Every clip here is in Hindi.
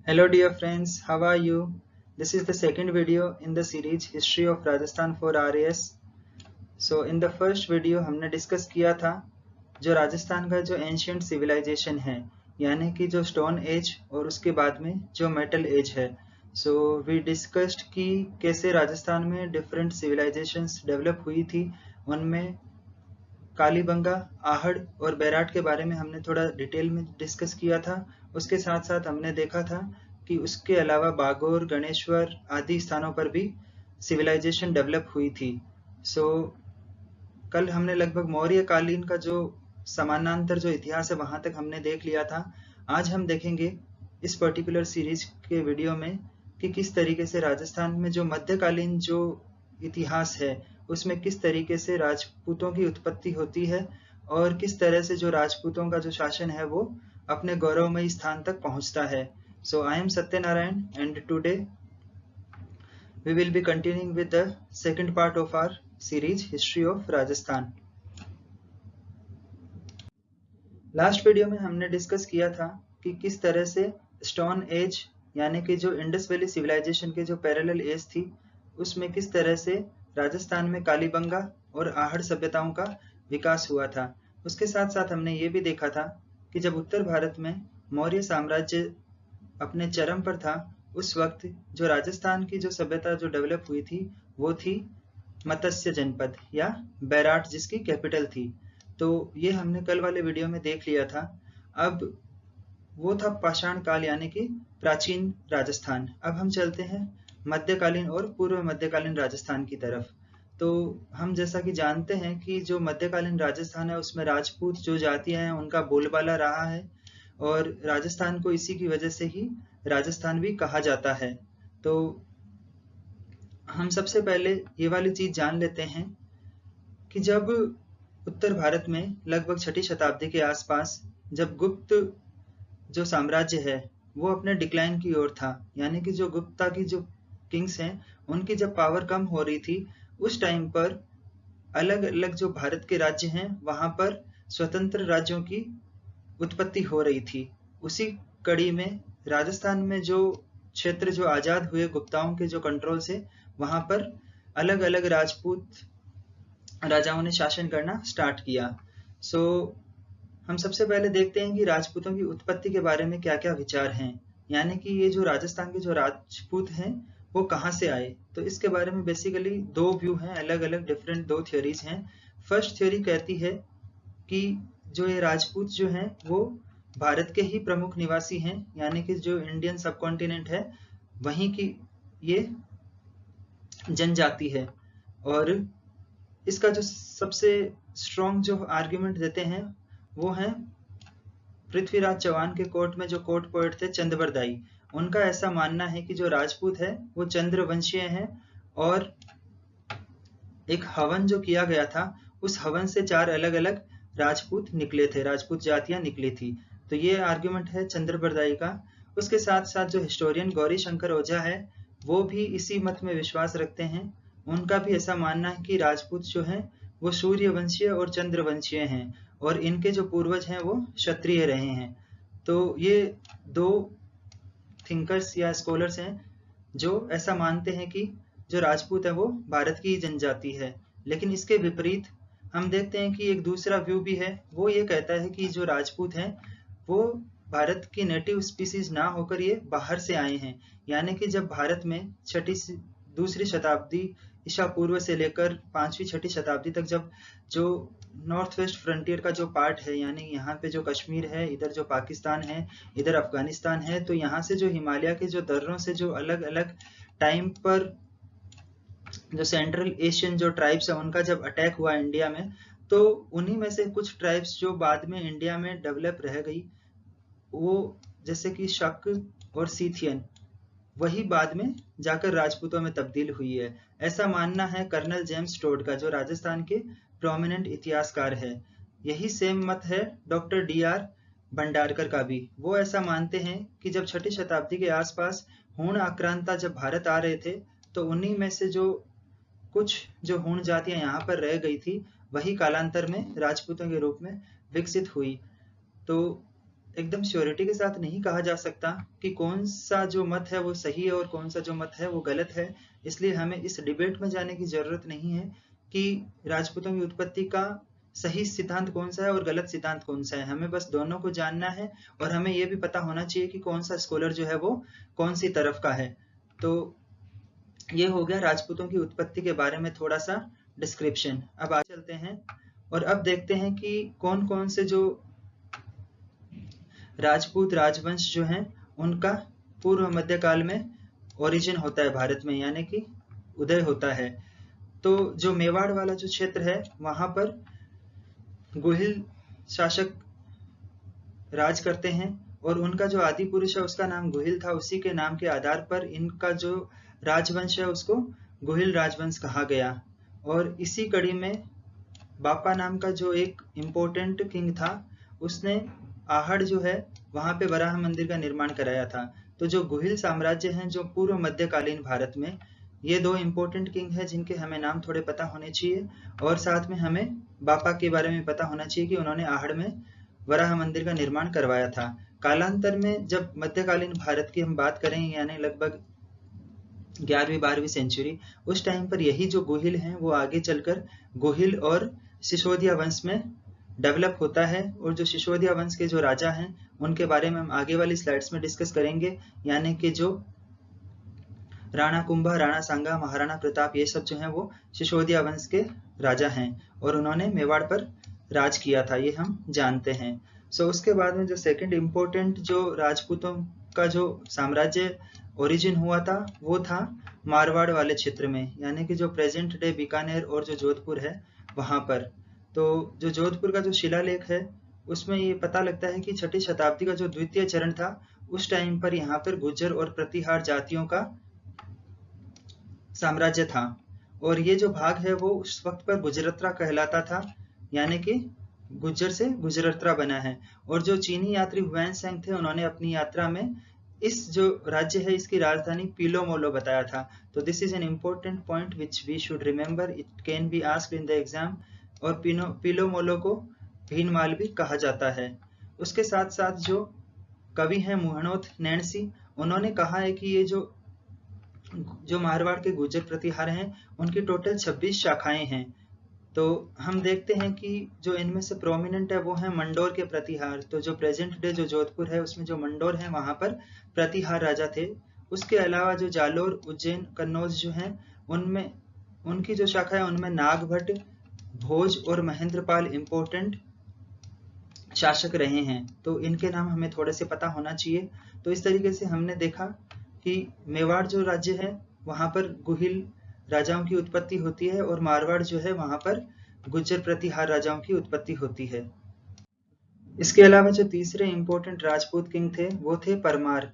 Hello dear friends, how are you? This is the second video in the series History of Rajasthan for RAS. So in the first video हमने डिस्कस किया था जो राजस्थान का जो एंशियंट सिविलाइजेशन है यानी कि जो स्टोन एज और उसके बाद में जो मेटल एज है. सो वी डिस्कस्ड कि कैसे राजस्थान में डिफरेंट सिविलाइजेशंस डेवलप हुई थी. उनमें कालीबंगा, आहड़ और बैराट के बारे में हमने थोड़ा डिटेल में डिस्कस किया था. उसके साथ साथ हमने देखा था कि उसके अलावा बागोर, गणेश्वर आदि स्थानों पर भी सिविलाइजेशन डेवलप हुई थी. सो कल हमने लगभग मौर्य कालीन का जो समानांतर जो इतिहास है वहां तक हमने देख लिया था. आज हम देखेंगे इस पर्टिकुलर सीरीज के वीडियो में कि किस तरीके से राजस्थान में जो मध्यकालीन जो इतिहास है उसमें किस तरीके से राजपूतों की उत्पत्ति होती है और किस तरह से जो राजपूतों का जो शासन है वो अपने गौरवमयी स्थान तक पहुंचता है. So I am Satyanarayan and today we will be continuing with the second part of our series History of Rajasthan. Last video में हमने डिस्कस किया था कि किस तरह से स्टोन एज यानी कि जो इंडस वैली सिविलाइजेशन के जो पैरेलल एज थी उसमें किस तरह से राजस्थान में कालीबंगा और आहड़ सभ्यताओं का विकास हुआ था. उसके साथ साथ हमने ये भी देखा था कि जब उत्तर भारत में मौर्य साम्राज्य अपने चरम पर था उस वक्त जो राजस्थान की जो सभ्यता जो डेवलप हुई थी वो थी मत्स्य जनपद या बैराट जिसकी कैपिटल थी. तो ये हमने कल वाले वीडियो में देख लिया था. अब वो था पाषाण काल यानी कि प्राचीन राजस्थान. अब हम चलते हैं मध्यकालीन और पूर्व मध्यकालीन राजस्थान की तरफ. तो हम जैसा कि जानते हैं कि जो मध्यकालीन राजस्थान है उसमें राजपूत जो जातियां हैं उनका बोलबाला रहा है और राजस्थान को इसी की वजह से ही राजस्थान भी कहा जाता है. तो हम सबसे पहले ये वाली चीज जान लेते हैं कि जब उत्तर भारत में लगभग 6ठी शताब्दी के आसपास जब गुप्त जो साम्राज्य है वो अपने डिक्लाइन की ओर था यानी कि जो गुप्ता की जो किंग्स हैं उनकी जब पावर कम हो रही थी उस टाइम पर अलग अलग जो भारत के राज्य हैं वहां पर स्वतंत्र राज्यों की उत्पत्ति हो रही थी. उसी कड़ी में राजस्थान में जो क्षेत्र जो आजाद हुए गुप्ताओं के जो कंट्रोल से वहां पर अलग अलग राजपूत राजाओं ने शासन करना स्टार्ट किया. सो हम सबसे पहले देखते हैं कि राजपूतों की उत्पत्ति के बारे में क्या क्या विचार हैं यानी कि ये जो राजस्थान के जो राजपूत हैं वो कहाँ से आए. तो इसके बारे में बेसिकली दो व्यू हैं, अलग अलग डिफरेंट दो थ्योरीज हैं. फर्स्ट थ्योरी कहती है कि जो ये राजपूत जो हैं वो भारत के ही प्रमुख निवासी हैं यानी कि जो इंडियन सब कॉन्टिनेंट है वहीं की ये जनजाति है. और इसका जो सबसे स्ट्रॉन्ग जो आर्ग्यूमेंट देते हैं वो है पृथ्वीराज चौहान के कोर्ट में जो कोर्ट पोएट थे चंद्रबरदाई. उनका ऐसा मानना है कि जो राजपूत है वो चंद्रवंशीय हैं और एक हवन जो किया गया था उस हवन से 4 अलग अलग राजपूत निकले थे, राजपूत जातियां निकली थी. तो ये आर्ग्यूमेंट है चंद्रबरदाई का. उसके साथ साथ जो हिस्टोरियन गौरी शंकर ओझा है वो भी इसी मत में विश्वास रखते हैं. उनका भी ऐसा मानना है कि राजपूत जो हैं वो सूर्यवंशीय और चंद्रवंशीय हैं और इनके जो पूर्वज हैं वो क्षत्रिय रहे हैं. तो ये दो थिंकर्स या स्कॉलर्स हैं जो ऐसा मानते हैं कि जो राजपूत है वो भारत की जनजाति है. लेकिन इसके विपरीत हम देखते हैं कि एक दूसरा व्यू भी है. वो ये कहता है कि जो राजपूत हैं वो भारत की नेटिव स्पीसीज ना होकर ये बाहर से आए हैं यानी कि जब भारत में दूसरी शताब्दी ईसा पूर्व से लेकर 5वीं-6ठी शताब्दी तक जब जो नॉर्थ वेस्ट फ्रंटियर का जो पार्ट है यानी यहाँ पे जो कश्मीर है, इधर जो पाकिस्तान है, इधर अफगानिस्तान है, तो यहाँ से जो हिमालय के जो दर्रों से जो अलग अलग टाइम पर जो सेंट्रल एशियन जो ट्राइब्स है उनका जब अटैक हुआ इंडिया में तो उन्हीं में से कुछ ट्राइब्स जो बाद में इंडिया में डेवलप रह गई वो जैसे कि शक और सीथियन वही बाद में जाकर राजपूतों में तब्दील हुई है. ऐसा मानना है कर्नल जेम्स टोड का जो राजस्थान के प्रोमिनेंट इतिहासकार है. यही सेम मत है डॉक्टर डी.आर. भंडारकर का भी. वो ऐसा मानते हैं कि जब 6ठी शताब्दी के आसपास हूण आक्रांता जब भारत आ रहे थे तो उन्हीं में से जो कुछ जो हूण जातियां यहाँ पर रह गई थी वही कालांतर में राजपूतों के रूप में विकसित हुई. तो एकदम श्योरिटी के साथ नहीं कहा जा सकता कि कौन सा जो मत है वो सही है और कौन सा जो मत है वो गलत है। इसलिए हमें इस डिबेट में जाने की जरूरत नहीं है कि राजपूतों की उत्पत्ति का सही सिद्धांत कौन सा है और गलत सिद्धांत कौन सा है। हमें बस दोनों को जानना है और हमें ये भी पता होना चाहिए कि कौन सा स्कॉलर जो है वो कौन सी तरफ का है। तो ये हो गया राजपूतों की उत्पत्ति के बारे में थोड़ा सा डिस्क्रिप्शन। अब आगे चलते हैं और अब देखते हैं कि कौन कौन से जो राजपूत राजवंश जो हैं उनका पूर्व मध्यकाल में ओरिजिन होता है भारत में, यानी कि उदय होता है। तो जो मेवाड़ वाला जो क्षेत्र है वहां पर गुहिल शासक राज करते हैं और उनका जो आदि पुरुष है उसका नाम गुहिल था। उसी के नाम के आधार पर इनका जो राजवंश है उसको गुहिल राजवंश कहा गया। और इसी कड़ी में बापा नाम का जो एक इम्पोर्टेंट किंग था उसने आहड़ जो है वहां पे वराह मंदिर का निर्माण कराया था। तो जो गुहिल साम्राज्य हैं जो पूर्व मध्यकालीन भारत में, ये दो इम्पोर्टेंट किंग हैं जिनके हमें नाम थोड़े पता होने चाहिए और साथ में हमें बापा के बारे में पता होना चाहिए कि उन्होंने आहड़ में वराह मंदिर का निर्माण करवाया था। कालांतर में जब मध्यकालीन भारत की हम बात करें यानी लगभग 11वीं-12वीं सेंचुरी, उस टाइम पर यही जो गुहिल हैं वो आगे चलकर गुहिल और सिसोदिया वंश में डेवलप होता है। और जो सिसोदिया वंश के जो राजा हैं उनके बारे में हम आगे वाली स्लाइड्स में डिस्कस करेंगे, यानी कि जो राणा कुंभा, राणा सांगा, महाराणा प्रताप, ये सब जो हैं वो सिसोदिया वंश के राजा हैं और उन्होंने मेवाड़ पर राज किया था, ये हम जानते हैं। उसके बाद में जो सेकंड इम्पोर्टेंट जो राजपूतों का जो साम्राज्य ओरिजिन हुआ था वो था मारवाड़ वाले क्षेत्र में, यानी कि जो प्रेजेंट डे बीकानेर और जो जोधपुर है वहां पर। तो जो जोधपुर का जो शिलालेख है उसमें ये पता लगता है कि 6ठी शताब्दी का जो द्वितीय चरण था उस टाइम पर यहाँ पर गुर्जर और प्रतिहार जातियों का साम्राज्य था और ये जो भाग है वो उस वक्त पर गुजरत्रा कहलाता था, यानी कि गुज्जर से गुजरत्रा बना है। और जो चीनी यात्री हुआन सेंग थे उन्होंने अपनी यात्रा में इस जो राज्य है इसकी राजधानी पीलोमोलो बताया था। तो this is an important point which we should remember, it can be asked in the exam. और पीलोमोलो को भीनमाल भी कहा जाता है। उसके साथ साथ जो कवि हैं मुहणोत नैणसी, उन्होंने कहा है कि ये जो मारवाड़ के गुर्जर प्रतिहार हैं उनकी टोटल 26 शाखाएं हैं। तो हम देखते हैं कि जो इनमें से प्रोमिनेंट है वो है मंडोर के प्रतिहार। तो जो प्रेजेंट डे जो जोधपुर है उसमें जो मंडोर है वहां पर प्रतिहार राजा थे। उसके अलावा जो जालोर, उज्जैन, कन्नौज जो हैं उनमें उनकी जो शाखा है उनमें नागभट्ट, भोज और महेंद्रपाल इम्पोर्टेंट शासक रहे हैं। तो इनके नाम हमें थोड़े से पता होना चाहिए। तो इस तरीके से हमने देखा कि मेवाड़ जो राज्य है वहां पर गुहिल राजाओं की उत्पत्ति होती है और मारवाड़ जो है वहां पर गुज्जर प्रतिहार राजाओं की उत्पत्ति होती है। इसके अलावा जो तीसरे इंपॉर्टेंट राजपूत किंग थे वो थे परमार।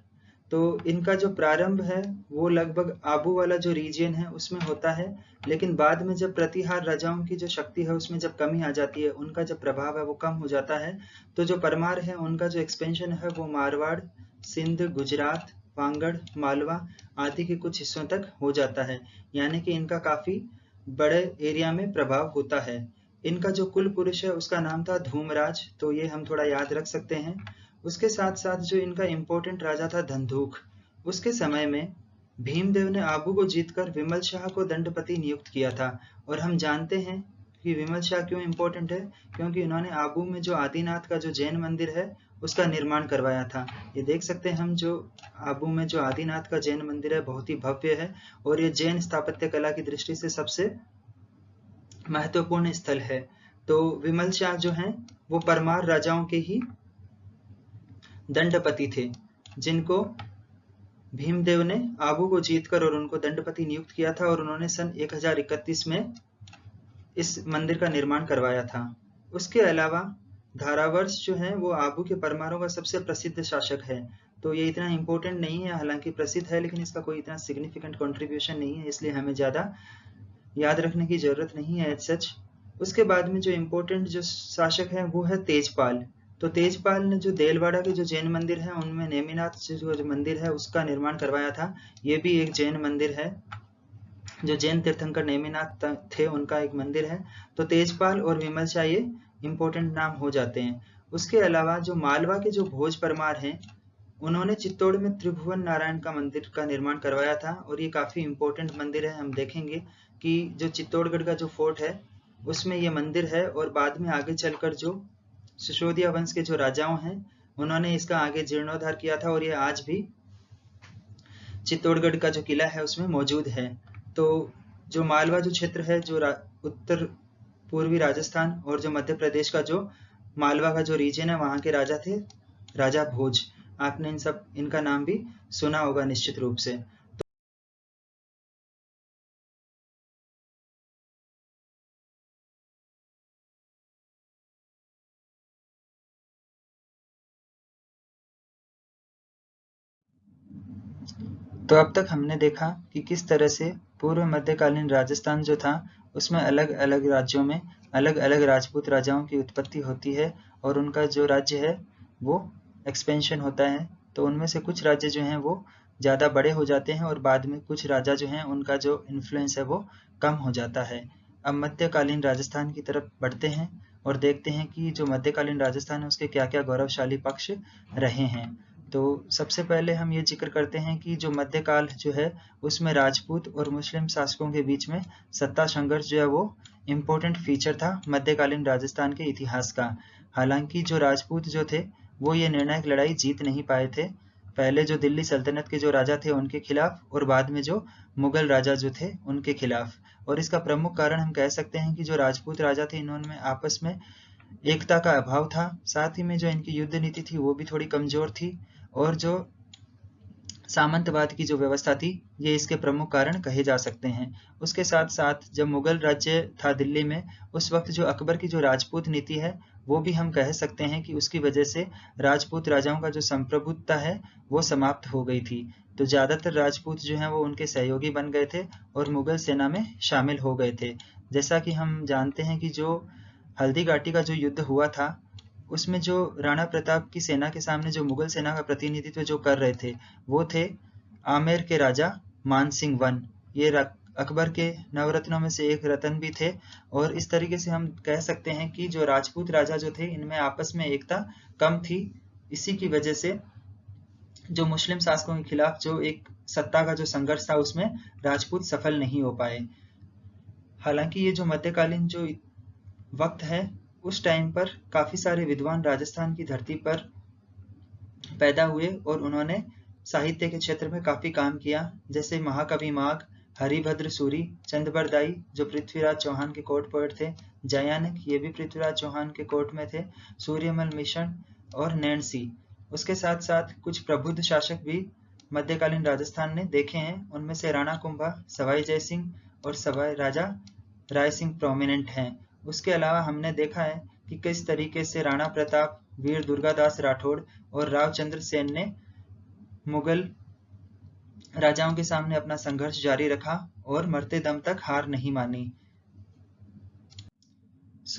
तो इनका जो प्रारंभ है वो लगभग आबू वाला जो रीजन है उसमें होता है, लेकिन बाद में जब प्रतिहार राजाओं की जो शक्ति है उसमें जब कमी आ जाती है, उनका जब प्रभाव है वो कम हो जाता है, तो जो परमार है उनका जो एक्सपेंशन है वो मारवाड़, सिंध, गुजरात, वांगड़, मालवा आदि के कुछ हिस्सों तक हो जाता है, यानी कि इनका काफी बड़े एरिया में प्रभाव होता है। इनका जो कुल पुरुष है उसका नाम था धूमराज, तो ये हम थोड़ा याद रख सकते हैं। उसके साथ साथ जो इनका इम्पोर्टेंट राजा था धंधुक, उसके समय में भीमदेव ने आबू को जीतकर विमल शाह को दंडपति नियुक्त किया था। और हम जानते हैं कि विमल शाह क्यों इम्पोर्टेंट है, क्योंकि उन्होंने आबू में जो आदिनाथ का जो जैन मंदिर है उसका निर्माण करवाया था। ये देख सकते हैं हम, जो आबू में जो आदिनाथ का जैन मंदिर है बहुत ही भव्य है और ये जैन स्थापत्य कला की दृष्टि से सबसे महत्वपूर्ण स्थल है। तो विमल शाह जो हैं वो परमार राजाओं के ही दंडपति थे, जिनको भीमदेव ने आबू को जीतकर और उनको दंडपति नियुक्त किया था और उन्होंने सन 1031 में इस मंदिर का निर्माण करवाया था। उसके अलावा धारावर्ष जो है वो आबू के परमारों का सबसे प्रसिद्ध शासक है। तो ये इतना इम्पोर्टेंट नहीं है, हालांकि प्रसिद्ध है लेकिन इसका कोई इतना सिग्निफिकेंट कंट्रीब्यूशन नहीं है, इसलिए हमें ज्यादा याद रखने की जरूरत नहीं है एज सच। उसके बाद में जो इम्पोर्टेंट जो शासक है वो है तेजपाल। तो तेजपाल ने जो देलवाड़ा के जो जैन मंदिर है उनमें नेमिनाथ जो मंदिर है उसका निर्माण करवाया था। ये भी एक जैन मंदिर है, जो जैन तीर्थंकर नेमिनाथ थे उनका एक मंदिर है। तो तेजपाल और विमल शाह ये इम्पोर्टेंट नाम हो जाते हैं। उसके अलावा जो मालवा के जो भोज परमार हैं, उन्होंने चित्तौड़ में त्रिभुवन नारायण का मंदिर का निर्माण करवाया था और ये काफ़ी इम्पोर्टेंट मंदिर है। हम देखेंगे कि जो चित्तौड़गढ़ का जो फोर्ट है उसमें ये मंदिर है, और बाद में आगे चलकर जो सिसोदिया वंश के जो राजाओं हैं उन्होंने इसका आगे जीर्णोद्धार किया था, और ये आज भी चित्तौड़गढ़ का जो किला है उसमें मौजूद है। तो जो मालवा जो क्षेत्र है, जो उत्तर पूर्वी राजस्थान और जो मध्य प्रदेश का जो मालवा का जो रीजन है, वहाँ के राजा थे राजा भोज। आपने इनका नाम भी सुना होगा निश्चित रूप से। तो अब तक हमने देखा कि किस तरह से पूर्व मध्यकालीन राजस्थान जो था उसमें अलग अलग राज्यों में अलग अलग राजपूत राजाओं की उत्पत्ति होती है, और उनका जो राज्य है वो एक्सपेंशन होता है। तो उनमें से कुछ राज्य जो हैं वो ज़्यादा बड़े हो जाते हैं, और बाद में कुछ राजा जो हैं उनका जो इन्फ्लुएंस है वो कम हो जाता है। अब मध्यकालीन राजस्थान की तरफ बढ़ते हैं और देखते हैं कि जो मध्यकालीन राजस्थान है उसके क्या क्या गौरवशाली पक्ष रहे हैं। तो सबसे पहले हम ये जिक्र करते हैं कि जो मध्यकाल जो है उसमें राजपूत और मुस्लिम शासकों के बीच में सत्ता संघर्ष जो है वो इम्पोर्टेंट फीचर था मध्यकालीन राजस्थान के इतिहास का। हालांकि जो राजपूत जो थे वो ये निर्णायक लड़ाई जीत नहीं पाए थे, पहले जो दिल्ली सल्तनत के जो राजा थे उनके खिलाफ, और बाद में जो मुगल राजा जो थे उनके खिलाफ। और इसका प्रमुख कारण हम कह सकते हैं कि जो राजपूत राजा थे इन्होंने आपस में एकता का अभाव था, साथ ही में जो इनकी युद्ध नीति थी वो भी थोड़ी कमजोर थी, और जो सामंतवाद की जो व्यवस्था थी ये इसके प्रमुख कारण कहे जा सकते हैं। उसके साथ साथ जब मुगल राज्य था दिल्ली में, उस वक्त जो अकबर की जो राजपूत नीति है वो भी हम कह सकते हैं कि उसकी वजह से राजपूत राजाओं का जो संप्रभुत्ता है वो समाप्त हो गई थी। तो ज्यादातर राजपूत जो हैं वो उनके सहयोगी बन गए थे और मुगल सेना में शामिल हो गए थे। जैसा कि हम जानते हैं कि जो हल्दी घाटी का जो युद्ध हुआ था उसमें जो राणा प्रताप की सेना के सामने जो मुगल सेना का प्रतिनिधित्व जो कर रहे थे वो थे आमेर के राजा मानसिंह वन। ये अकबर के नवरत्नों में से एक रत्न भी थे, और इस तरीके से हम कह सकते हैं कि जो राजपूत राजा जो थे इनमें आपस में एकता कम थी। इसी की वजह से जो मुस्लिम शासकों के खिलाफ जो एक सत्ता का जो संघर्ष था उसमें राजपूत सफल नहीं हो पाए। हालांकि ये जो मध्यकालीन जो वक्त है उस टाइम पर काफी सारे विद्वान राजस्थान की धरती पर पैदा हुए और उन्होंने साहित्य के क्षेत्र में काफी काम किया, जैसे महाकवि माघ, हरिभद्र सूरी, चंदबरदाई जो पृथ्वीराज चौहान के कोर्ट पोएट थे, जयानक ये भी पृथ्वीराज चौहान के कोर्ट में थे, सूर्यमल मिशन और नैन्सी। उसके साथ साथ कुछ प्रबुद्ध शासक भी मध्यकालीन राजस्थान ने देखे हैं, उनमें से राणा कुंभा, सवाई जय सिंह और सवाई राजा राय सिंह प्रोमिनेंट हैं। उसके अलावा हमने देखा है कि किस तरीके से राणा प्रताप, वीर दुर्गादास राठौड़ और रावचंद्र सेन ने मुगल राजाओं के सामने अपना संघर्ष जारी रखा और मरते दम तक हार नहीं मानी।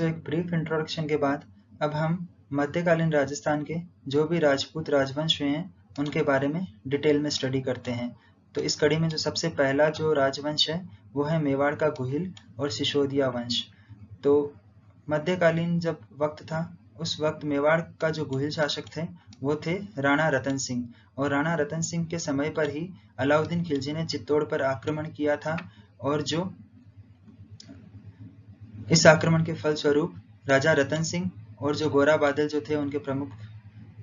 एक ब्रीफ इंट्रोडक्शन के बाद अब हम मध्यकालीन राजस्थान के जो भी राजपूत राजवंश हुए हैं उनके बारे में डिटेल में स्टडी करते हैं। तो इस कड़ी में जो सबसे पहला जो राजवंश है वो है मेवाड़ का गुहिल और सिसोदिया वंश। तो मध्यकालीन जब वक्त था उस वक्त मेवाड़ का जो गुहिल शासक थे वो थे राणा रतन सिंह, और राणा रतन सिंह के समय पर ही अलाउद्दीन खिलजी ने चित्तौड़ पर आक्रमण किया था, और जो इस आक्रमण के फलस्वरूप राजा रतन सिंह और जो गोरा बादल जो थे उनके प्रमुख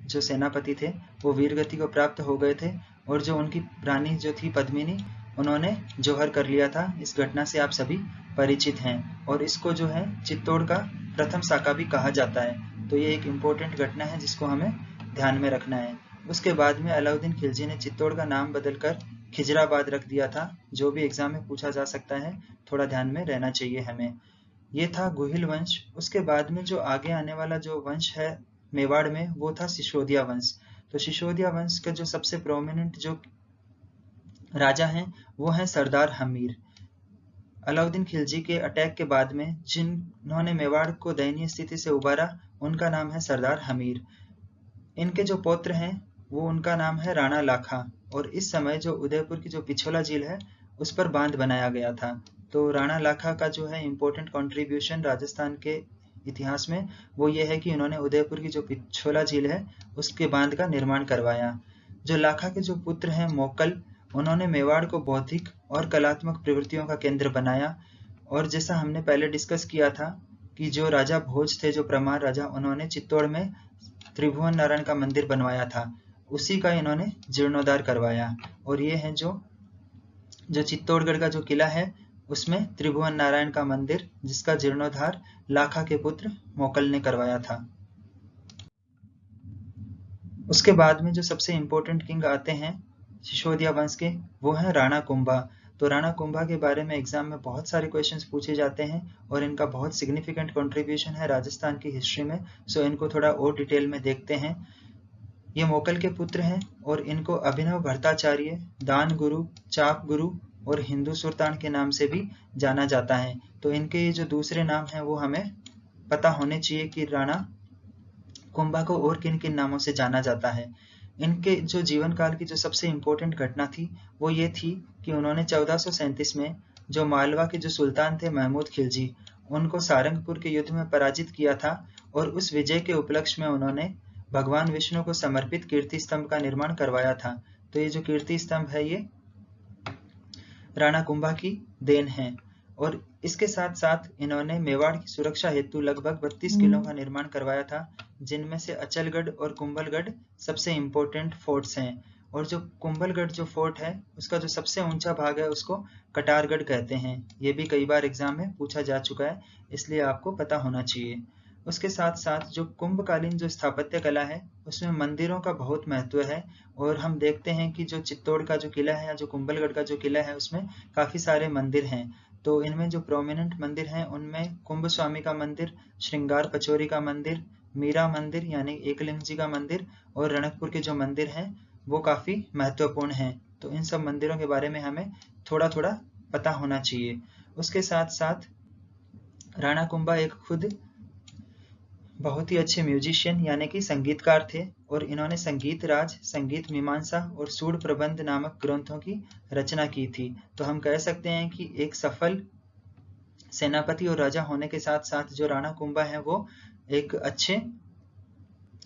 जो सेनापति थे वो वीरगति को प्राप्त हो गए थे, और जो उनकी रानी जो थी पद्मिनी उन्होंने जौहर कर लिया था। इस घटना से आप सभी परिचित हैं, और इसको जो है चित्तौड़ का प्रथम साका भी कहा जाता है। तो ये एक इम्पोर्टेंट घटना है जिसको हमें ध्यान में रखना है। उसके बाद में अलाउद्दीन खिलजी ने चित्तौड़ का नाम बदलकर खिजराबाद रख दिया था, जो भी एग्जाम में पूछा जा सकता है, थोड़ा ध्यान में रहना चाहिए हमें। ये था गुहिल वंश। उसके बाद में जो आगे आने वाला जो वंश है मेवाड़ में वो था सिसोदिया वंश। तो सिसोदिया वंश का जो सबसे प्रोमिनेंट जो राजा हैं वो हैं सरदार हमीर। अलाउद्दीन खिलजी के अटैक के बाद में जिन्होंने मेवाड़ को दयनीय स्थिति से उबारा उनका नाम है सरदार हमीर। इनके जो पौत्र हैं वो उनका नाम है राणा लाखा, और इस समय जो उदयपुर की जो पिछोला झील है उस पर बांध बनाया गया था। तो राणा लाखा का जो है इम्पोर्टेंट कंट्रीब्यूशन राजस्थान के इतिहास में वो ये है कि इन्होंने उदयपुर की जो पिछोला झील है उसके बांध का निर्माण करवाया। जो लाखा के जो पुत्र हैं मोक्कल, उन्होंने मेवाड़ को बौद्धिक और कलात्मक प्रवृत्तियों का केंद्र बनाया। और जैसा हमने पहले डिस्कस किया था कि जो राजा भोज थे, जो परमार राजा, उन्होंने चित्तौड़ में त्रिभुवन नारायण का मंदिर बनवाया था, उसी का इन्होंने जीर्णोद्धार करवाया। और ये है जो चित्तौड़गढ़ का जो किला है उसमें त्रिभुवन नारायण का मंदिर, जिसका जीर्णोद्धार लाखा के पुत्र मोक्कल ने करवाया था। उसके बाद में जो सबसे इम्पोर्टेंट किंग आते हैं सिसोदिया वंश के, वो है राणा कुंभा। तो राणा कुंभा के बारे में एग्जाम में बहुत सारे क्वेश्चंस पूछे जाते हैं और इनका बहुत सिग्निफिकेंट कंट्रीब्यूशन है राजस्थान की हिस्ट्री में। सो इनको थोड़ा और डिटेल में देखते हैं। ये मोक्कल के पुत्र हैं और इनको अभिनव भट्टाचार्य, दान गुरु, चाप गुरु और हिंदू सुल्तान के नाम से भी जाना जाता है। तो इनके ये जो दूसरे नाम हैं वो हमें पता होने चाहिए कि राणा कुंभा को और किन किन नामों से जाना जाता है। इनके जो जीवन काल की जो सबसे इम्पोर्टेंट घटना थी वो ये थी कि उन्होंने 1437 में जो मालवा के जो सुल्तान थे महमूद खिलजी, उनको सारंगपुर के युद्ध में पराजित किया था। और उस विजय के उपलक्ष्य में उन्होंने भगवान विष्णु को समर्पित कीर्ति स्तंभ का निर्माण करवाया था। तो ये जो कीर्ति स्तंभ है ये राणा कुंभा की देन है। और इसके साथ साथ इन्होंने मेवाड़ की सुरक्षा हेतु लगभग 32 किलों का निर्माण करवाया था, जिनमें से अचलगढ़ और कुंभलगढ़ सबसे इम्पोर्टेंट फोर्ट्स हैं। और जो कुंभलगढ़ जो फोर्ट है उसका जो सबसे ऊंचा भाग है उसको कटारगढ़ कहते हैं। ये भी कई बार एग्जाम में पूछा जा चुका है, इसलिए आपको पता होना चाहिए। उसके साथ साथ जो कुंभकालीन जो स्थापत्य कला है उसमें मंदिरों का बहुत महत्व है। और हम देखते हैं कि जो चित्तौड़ का जो किला है या जो कुंभलगढ़ का जो किला है उसमें काफी सारे मंदिर हैं। तो इनमें जो प्रोमिनेंट मंदिर हैं उनमें कुंभ स्वामी का मंदिर, श्रृंगार पचौरी का मंदिर, मीरा मंदिर यानी एकलिंग जी का मंदिर और रणकपुर के जो मंदिर हैं वो काफी महत्वपूर्ण हैं। तो इन सब मंदिरों के बारे में हमें थोड़ा थोड़ा पता होना चाहिए। उसके साथ साथ राणा कुंभा एक खुद बहुत ही अच्छे म्यूजिशियन यानी कि संगीतकार थे और इन्होंने संगीत राज, संगीत मीमांसा और सूड प्रबंध नामक ग्रंथों की रचना की थी। तो हम कह सकते हैं कि एक सफल सेनापति और राजा होने के साथ साथ जो राणा कुंभा है वो एक अच्छे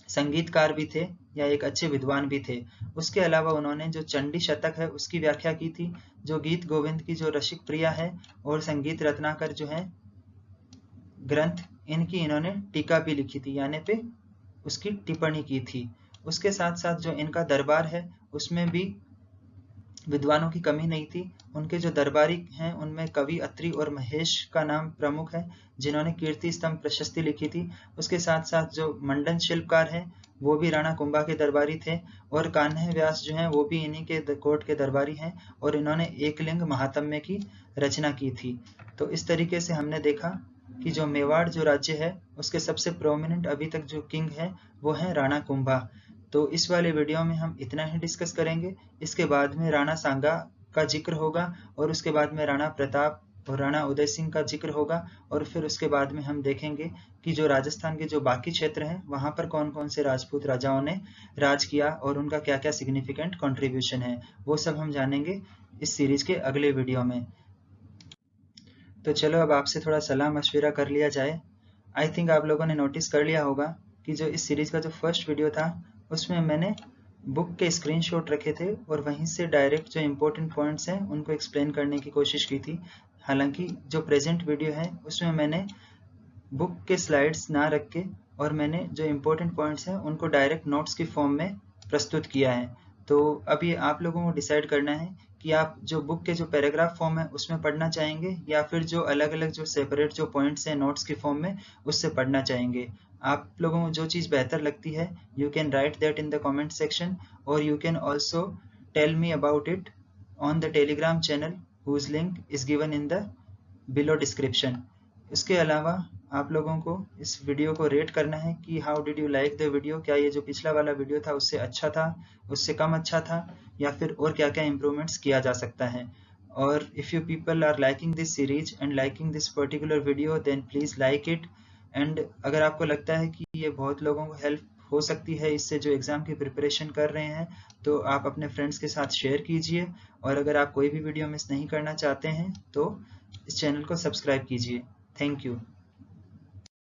संगीतकार भी थे या एक अच्छे विद्वान भी थे। उसके अलावा उन्होंने जो चंडी शतक है उसकी व्याख्या की थी, जो गीत गोविंद की जो रसिक प्रिया है और संगीत रत्नाकर जो है ग्रंथ, इनकी इन्होंने टीका भी लिखी थी यानी पे उसकी टिप्पणी की थी। उसके साथ साथ जो इनका दरबार है उसमें भी विद्वानों की कमी नहीं थी। उनके जो दरबारी हैं उनमें कवि अत्रि और महेश का नाम प्रमुख है, जिन्होंने कीर्ति स्तंभ प्रशस्ति लिखी थी। उसके साथ साथ जो मंडन शिल्पकार हैं वो भी राणा कुंभा के दरबारी थे और कान्ह व्यास जो हैं वो भी इन्हीं के कोर्ट के दरबारी हैं और इन्होंने एकलिंग महात्म्य की रचना की थी। तो इस तरीके से हमने देखा कि जो मेवाड़ जो राज्य है उसके सबसे प्रोमिनेंट अभी तक जो किंग है वो है राणा कुंभा। तो इस वाले वीडियो में हम इतना ही डिस्कस करेंगे। इसके बाद में राणा सांगा का जिक्र होगा और उसके बाद में राणा प्रताप और राणा उदय सिंह का जिक्र होगा और फिर उसके बाद में हम देखेंगे कि जो राजस्थान के जो बाकी क्षेत्र हैं वहां पर कौन कौन से राजपूत राजाओं ने राज किया और उनका क्या क्या सिग्निफिकेंट कंट्रीब्यूशन है, वो सब हम जानेंगे इस सीरीज के अगले वीडियो में। तो चलो अब आपसे थोड़ा सलाह मशविरा कर लिया जाए। आई थिंक आप लोगों ने नोटिस कर लिया होगा कि जो इस सीरीज का जो फर्स्ट वीडियो था उसमें मैंने बुक के स्क्रीनशॉट रखे थे और वहीं से डायरेक्ट जो इम्पोर्टेंट पॉइंट्स हैं उनको एक्सप्लेन करने की कोशिश की थी। हालांकि जो प्रेजेंट वीडियो है उसमें मैंने बुक के स्लाइड्स ना रख के और मैंने जो इम्पोर्टेंट पॉइंट्स हैं उनको डायरेक्ट नोट्स की फॉर्म में प्रस्तुत किया है। तो अब ये आप लोगों को डिसाइड करना है कि आप जो बुक के जो पैराग्राफ फॉर्म है उसमें पढ़ना चाहेंगे या फिर जो अलग अलग जो सेपरेट जो पॉइंट्स हैं नोट्स की फॉर्म में उससे पढ़ना चाहेंगे। आप लोगों को जो चीज़ बेहतर लगती है you can write that in the comment section और you can also tell me about it on the Telegram channel whose link is given in the below description. इसके अलावा आप लोगों को इस वीडियो को रेट करना है कि how did you like the video. क्या ये जो पिछला वाला वीडियो था उससे अच्छा था, उससे कम अच्छा था या फिर और क्या क्या इम्प्रूवमेंट्स किया जा सकता है। और if you people are liking this series and liking this particular video then please like it. And अगर आपको लगता है कि ये बहुत लोगों को हेल्प हो सकती है इससे जो एग्ज़ाम की प्रिपरेशन कर रहे हैं तो आप अपने फ्रेंड्स के साथ शेयर कीजिए। और अगर आप कोई भी वीडियो मिस नहीं करना चाहते हैं तो इस चैनल को सब्सक्राइब कीजिए। Thank you.